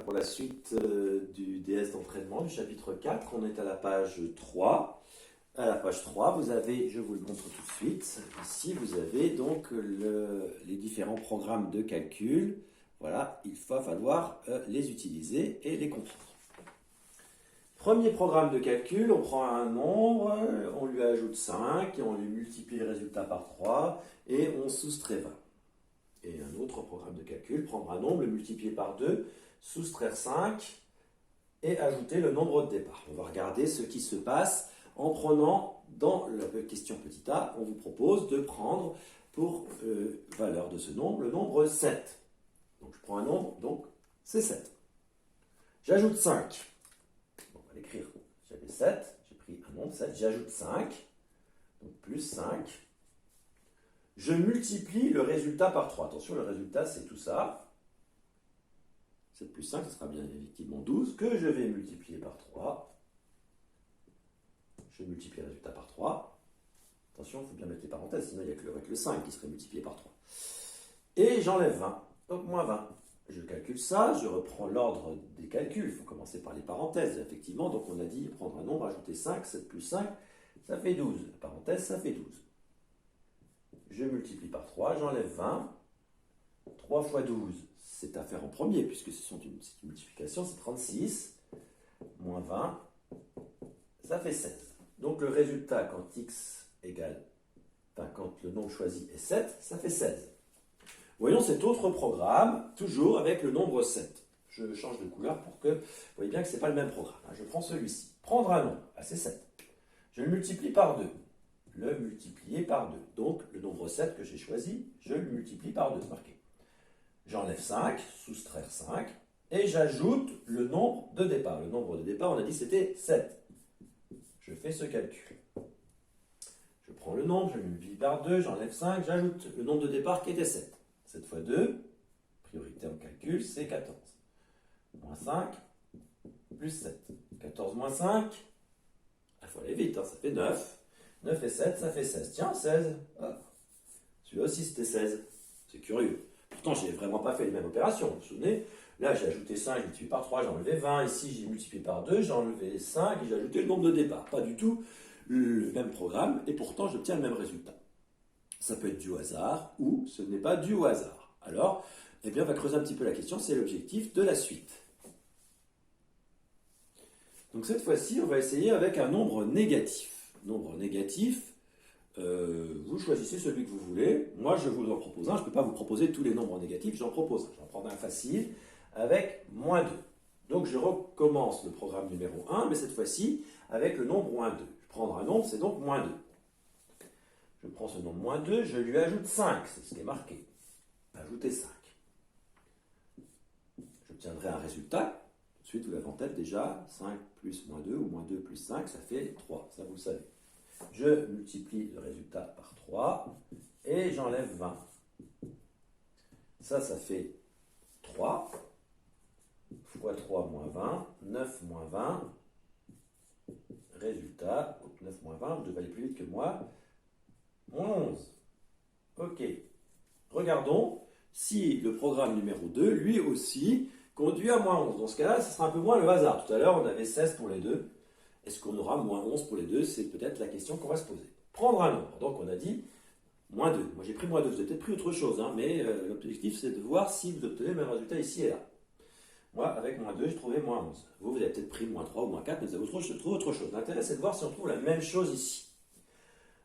pour la suite du DS d'entraînement du chapitre 4. On est à la page 3. À la page 3, vous avez, je vous le montre tout de suite, ici vous avez donc les différents programmes de calcul. Voilà, il va falloir les utiliser et les comprendre. Premier programme de calcul, on prend un nombre, on lui ajoute 5 et on lui multiplie le résultat par 3 et on soustrait 20. Et un autre programme de calcul, prendre un nombre, le multiplier par 2, soustraire 5 et ajouter le nombre de départ. On va regarder ce qui se passe en prenant, dans la question petit a, on vous propose de prendre pour valeur de ce nombre le nombre 7. Donc je prends un nombre, donc c'est 7. J'ajoute 5. On va l'écrire. J'avais 7, j'ai pris un nombre 7, j'ajoute 5, donc plus 5. Je multiplie le résultat par 3. Attention, le résultat, c'est tout ça. 7 plus 5, ce sera bien effectivement 12, que je vais multiplier par 3. Je multiplie le résultat par 3. Attention, il faut bien mettre les parenthèses, sinon il n'y a que le 5 qui serait multiplié par 3. Et j'enlève 20, donc moins 20. Je calcule ça, je reprends l'ordre des calculs. Il faut commencer par les parenthèses, effectivement. Donc on a dit prendre un nombre, ajouter 5, 7 plus 5, ça fait 12. La parenthèse, ça fait 12. Je multiplie par 3, j'enlève 20. 3 fois 12, c'est à faire en premier, puisque c'est une multiplication, c'est 36. Moins 20, ça fait 16. Donc le résultat, quand x égale, quand le nombre choisi est 7, ça fait 16. Voyons cet autre programme, toujours avec le nombre 7. Je change de couleur pour que vous voyez bien que ce n'est pas le même programme. Je prends celui-ci. Prendre un nombre, c'est 7. Je le multiplie par 2. Le multiplier par 2. Donc, le nombre 7 que j'ai choisi, je le multiplie par 2. Marqué. J'enlève 5, soustraire 5, et j'ajoute le nombre de départ. Le nombre de départ, on a dit c'était 7. Je fais ce calcul. Je prends le nombre, je le multiplie par 2, j'enlève 5, j'ajoute le nombre de départ qui était 7. 7 fois 2, priorité en calcul, c'est 14. Moins 5, plus 7. 14 moins 5, il faut aller vite, ça fait 9. 9 et 7, ça fait 16. Tiens, 16. Ah. Celui-là aussi, c'était 16. C'est curieux. Pourtant, je n'ai vraiment pas fait les mêmes opérations. Vous vous souvenez? Là, j'ai ajouté 5, j'ai multiplié par 3, j'ai enlevé 20. Ici, j'ai multiplié par 2, j'ai enlevé 5 et j'ai ajouté le nombre de départ. Pas du tout le même programme, et pourtant, j'obtiens le même résultat. Ça peut être dû au hasard, ou ce n'est pas dû au hasard. Alors, eh bien, on va creuser un petit peu la question, c'est l'objectif de la suite. Donc cette fois-ci, on va essayer avec un nombre négatif. Nombre négatif, vous choisissez celui que vous voulez. Moi, je vous en propose un. Je ne peux pas vous proposer tous les nombres négatifs, j'en propose un. J'en prends un facile avec moins 2. Donc je recommence le programme numéro 1, mais cette fois-ci avec le nombre moins 2. Je prends un nombre, c'est donc moins 2. Je prends ce nombre moins 2, je lui ajoute 5, c'est ce qui est marqué. Ajouter 5. J'obtiendrai un résultat. Tout de suite, vous l'avez en tête déjà. 5 plus moins 2 ou moins 2 plus 5, ça fait 3. Ça, vous le savez. Je multiplie le résultat par 3 et j'enlève 20. Ça fait 3 fois 3 moins 20, 9 moins 20. Résultat, 9 moins 20, vous devez aller plus vite que moi. 11. Ok. Regardons si le programme numéro 2, lui aussi, conduit à moins 11. Dans ce cas-là, ce sera un peu moins le hasard. Tout à l'heure, on avait 16 pour les deux. Est-ce qu'on aura moins 11 pour les deux? C'est peut-être la question qu'on va se poser. Prendre un nombre. Donc, on a dit moins 2. Moi, j'ai pris moins 2. Vous avez peut-être pris autre chose, mais l'objectif, c'est de voir si vous obtenez le même résultat ici et là. Moi, avec moins 2, j'ai trouvé moins 11. Vous avez peut-être pris moins 3 ou moins 4, mais vous avez trouvé autre chose. L'intérêt, c'est de voir si on trouve la même chose ici.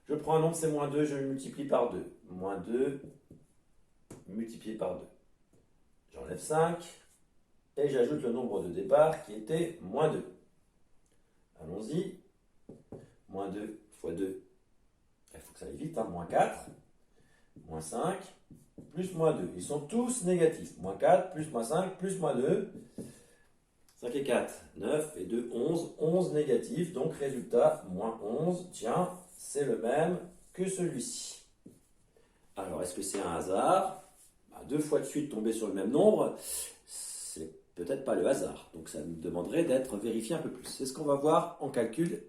Je prends un nombre, c'est moins 2, je le multiplie par 2. Moins 2 multiplié par 2. J'enlève 5 et j'ajoute le nombre de départ qui était moins 2. Allons-y. Moins 2 fois 2. Il faut que ça aille vite. Moins 4. Moins 5. Plus moins 2. Ils sont tous négatifs. Moins 4, plus moins 5, plus moins 2. 5 et 4, 9 et 2, 11. 11 négatifs. Donc résultat, moins 11. Tiens, c'est le même que celui-ci. Alors, est-ce que c'est un hasard? Deux fois de suite tomber sur le même nombre, c'est peut-être pas le hasard. Donc ça me demanderait d'être vérifié un peu plus. C'est ce qu'on va voir en calcul.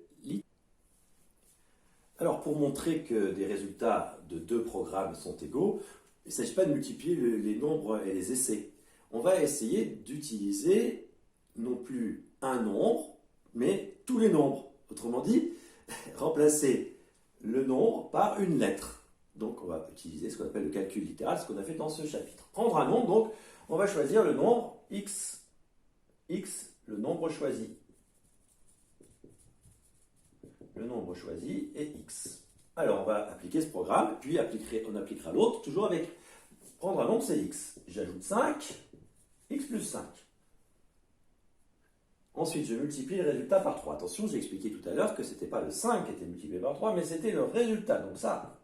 Alors pour montrer que des résultats de deux programmes sont égaux, il ne s'agit pas de multiplier les nombres et les essais. on va essayer d'utiliser non plus un nombre, mais tous les nombres. Autrement dit, remplacer le nombre par une lettre. Donc on va utiliser ce qu'on appelle le calcul littéral, ce qu'on a fait dans ce chapitre. Prendre un nombre, donc on va choisir le nombre x, le nombre choisi. Le nombre choisi est x. Alors on va appliquer ce programme, puis on appliquera l'autre, toujours avec prendre un nombre, c'est x. J'ajoute 5, x plus 5. Ensuite, je multiplie le résultat par 3. Attention, j'ai expliqué tout à l'heure que ce n'était pas le 5 qui était multiplié par 3, mais c'était le résultat, donc ça.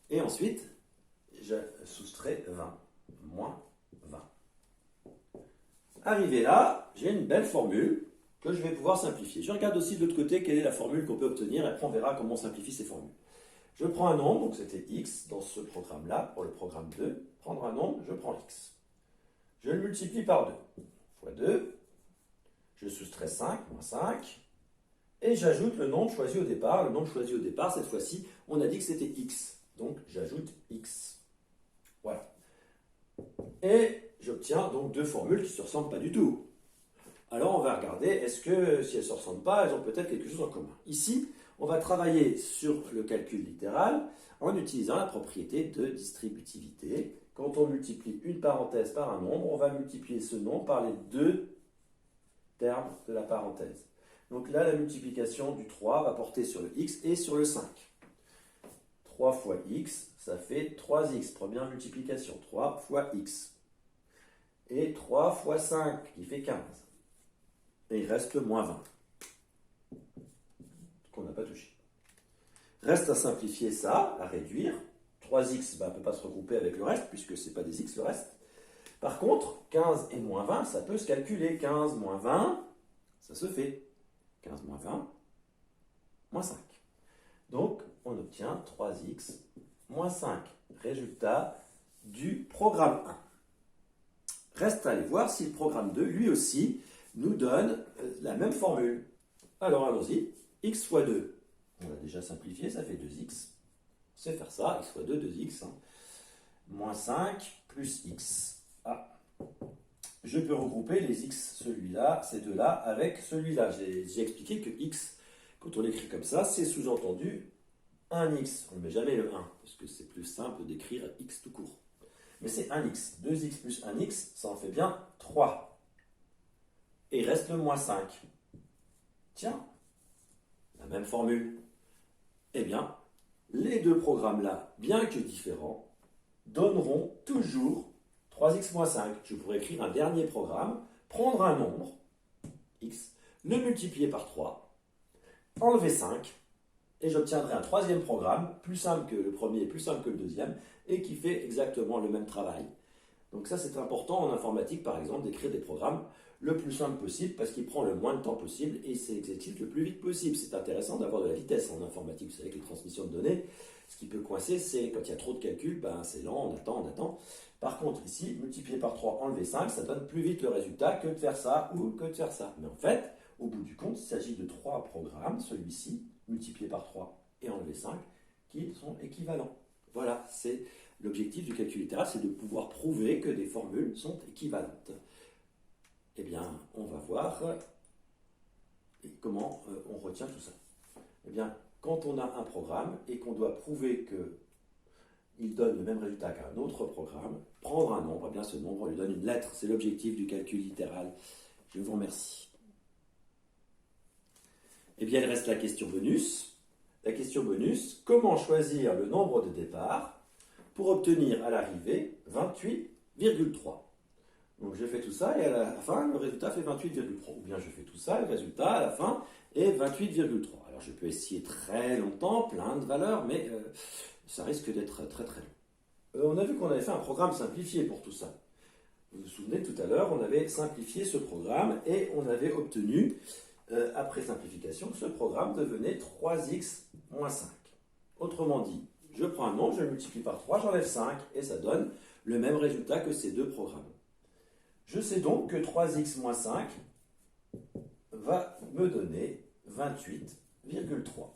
Et ensuite, je soustrais 20, moins 20. Arrivé là, j'ai une belle formule que je vais pouvoir simplifier. Je regarde aussi de l'autre côté quelle est la formule qu'on peut obtenir, et après on verra comment on simplifie ces formules. Je prends un nombre, donc c'était x dans ce programme-là, pour le programme 2. Prendre un nombre, je prends x. Je le multiplie par 2. Fois 2, je soustrais 5, moins 5, et j'ajoute le nombre choisi au départ. Le nombre choisi au départ, cette fois-ci, on a dit que c'était x. Donc j'ajoute x. Voilà. Et j'obtiens donc deux formules qui ne se ressemblent pas du tout. Alors on va regarder, est-ce que si elles ne se ressemblent pas, elles ont peut-être quelque chose en commun. Ici, on va travailler sur le calcul littéral en utilisant la propriété de distributivité. Quand on multiplie une parenthèse par un nombre, on va multiplier ce nombre par les deux termes de la parenthèse. Donc là, la multiplication du 3 va porter sur le x et sur le 5. 3 fois x, ça fait 3x, première multiplication. 3 fois x. Et 3 fois 5, qui fait 15. Et il reste moins 20, qu'on n'a pas touché. Reste à simplifier ça, à réduire. 3x ne peut pas se regrouper avec le reste, puisque ce n'est pas des x le reste. Par contre, 15 et moins 20, ça peut se calculer. 15 moins 20, ça se fait. 15 moins 20, moins 5. Donc, on obtient 3x moins 5. Résultat du programme 1. Reste à aller voir si le programme 2, lui aussi, nous donne la même formule. Alors, allons-y. X fois 2. On l'a déjà simplifié, ça fait 2x. On sait faire ça. X fois 2, 2x. Hein. Moins 5 plus x. Ah. Je peux regrouper les x, celui-là, ces deux-là, avec celui-là. J'ai expliqué que x, quand on l'écrit comme ça, c'est sous-entendu 1x. On ne met jamais le 1, parce que c'est plus simple d'écrire x tout court. Mais c'est 1x. 2x plus 1x, ça en fait bien 3. Et il reste le moins 5. Tiens, la même formule. Eh bien, les deux programmes-là, bien que différents, donneront toujours 3x moins 5. Je pourrais écrire un dernier programme, prendre un nombre, x, le multiplier par 3, enlever 5, et j'obtiendrai un troisième programme, plus simple que le premier, plus simple que le deuxième, et qui fait exactement le même travail. Donc ça, c'est important en informatique, par exemple, d'écrire des programmes le plus simple possible, parce qu'il prend le moins de temps possible, et c'est exécute le plus vite possible. C'est intéressant d'avoir de la vitesse en informatique. Vous savez que les transmissions de données, ce qui peut coincer, c'est quand il y a trop de calculs, ben, c'est lent, on attend. Par contre, ici, multiplier par 3, enlever 5, ça donne plus vite le résultat que de faire ça ou que de faire ça. Mais en fait, au bout du compte, il s'agit de 3 programmes, celui-ci, multiplié par 3 et enlever 5, qui sont équivalents. Voilà, c'est l'objectif du calcul littéral, c'est de pouvoir prouver que des formules sont équivalentes. Eh bien, on va voir comment on retient tout ça. Eh bien, quand on a un programme et qu'on doit prouver qu'il donne le même résultat qu'un autre programme, prendre un nombre, eh bien ce nombre, on lui donne une lettre. C'est l'objectif du calcul littéral. Je vous remercie. Eh bien, il reste la question bonus. La question bonus, comment choisir le nombre de départ pour obtenir à l'arrivée 28,3. Donc je fais tout ça et à la fin, le résultat fait 28,3. Ou bien je fais tout ça et le résultat à la fin est 28,3. Alors je peux essayer très longtemps, plein de valeurs, mais ça risque d'être très très long. On a vu qu'on avait fait un programme simplifié pour tout ça. Vous vous souvenez, tout à l'heure, on avait simplifié ce programme et on avait obtenu, après simplification, ce programme devenait 3x moins 5. Autrement dit, je prends un nombre, je le multiplie par 3, j'enlève 5 et ça donne le même résultat que ces deux programmes. Je sais donc que 3x moins 5 va me donner 28,3.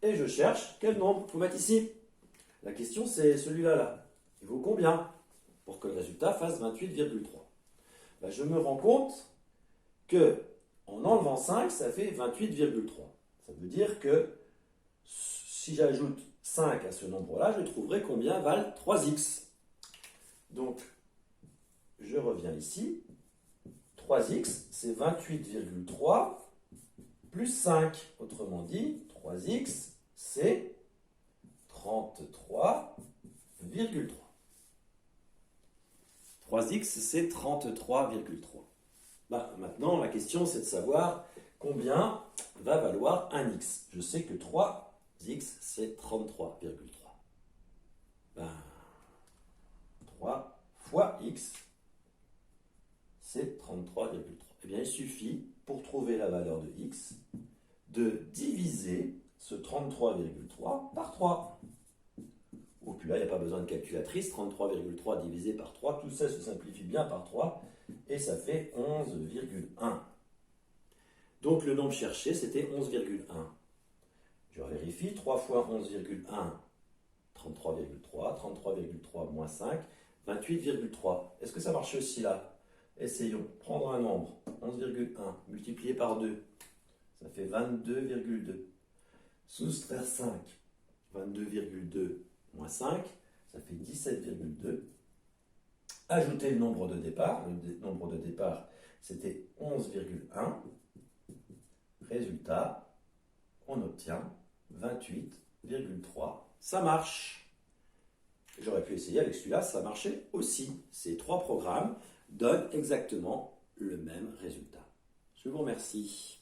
Et je cherche quel nombre. Il faut mettre ici. La question c'est celui-là. Il vaut combien? pour que le résultat fasse 28,3. Ben, je me rends compte que en enlevant 5, ça fait 28,3. Ça veut dire que si j'ajoute 5 à ce nombre-là, je trouverai combien valent 3x. Donc, je reviens ici. 3x, c'est 28,3 plus 5. Autrement dit, 3x, c'est 33,3. 3x, c'est 33,3. Bah, maintenant, la question, c'est de savoir combien va valoir 1x. Je sais que 3x, c'est 33,3. Ben, 3 fois x, c'est 33,3. Eh bien, il suffit, pour trouver la valeur de x, de diviser ce 33,3 par 3. Ou puis là, il n'y a pas besoin de calculatrice. 33,3 divisé par 3, tout ça se simplifie bien par 3, et ça fait 11,1. Donc le nombre cherché, c'était 11,1. Je vérifie, 3 fois 11,1, 33,3, 33,3 moins 5, 28,3. Est-ce que ça marche aussi là? Essayons. Prendre un nombre, 11,1, multiplié par 2, ça fait 22,2. Soustraire 5, 22,2 moins 5, ça fait 17,2. Ajouter le nombre de départ. Le nombre de départ, c'était 11,1. Résultat, on obtient 28,3. Ça marche. J'aurais pu essayer avec celui-là, ça marchait aussi. Ces trois programmes donnent exactement le même résultat. Je vous remercie.